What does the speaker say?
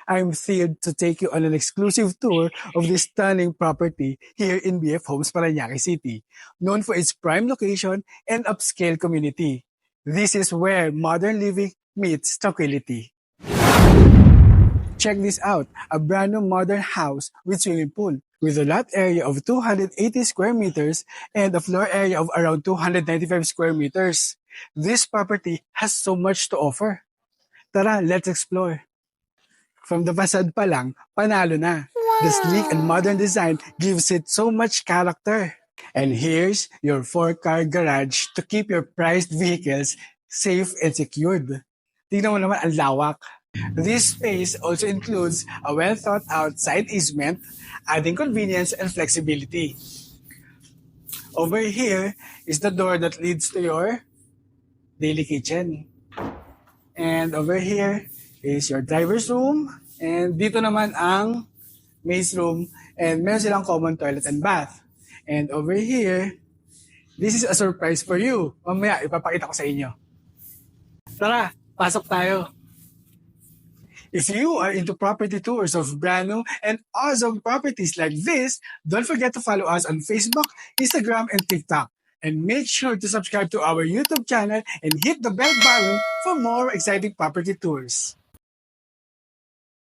I'm thrilled to take you on an exclusive tour of this stunning property here in BF Homes, Parañaque City, known for its prime location and upscale community. This is where modern living meets tranquility. Check this out, a brand new modern house with swimming pool, with a lot area of 280 square meters and a floor area of around 295 square meters. This property has so much to offer. Tara, let's explore. From the facade pa lang, panalo na. The sleek and modern design gives it so much character. And here's your 4-car garage to keep your prized vehicles safe and secured. Tingnan mo naman ang lawak. This space also includes a well-thought-out side easement, adding convenience and flexibility. Over here is the door that leads to your daily kitchen. And over here is your driver's room. And dito naman ang maid's room. And meron silang common toilet and bath. And over here, this is a surprise for you. Mamaya, ipapakita ko sa inyo. Tara, pasok tayo. If you are into property tours of brand new and awesome properties like this, don't forget to follow us on Facebook, Instagram, and TikTok. And make sure to subscribe to our YouTube channel and hit the bell button for more exciting property tours.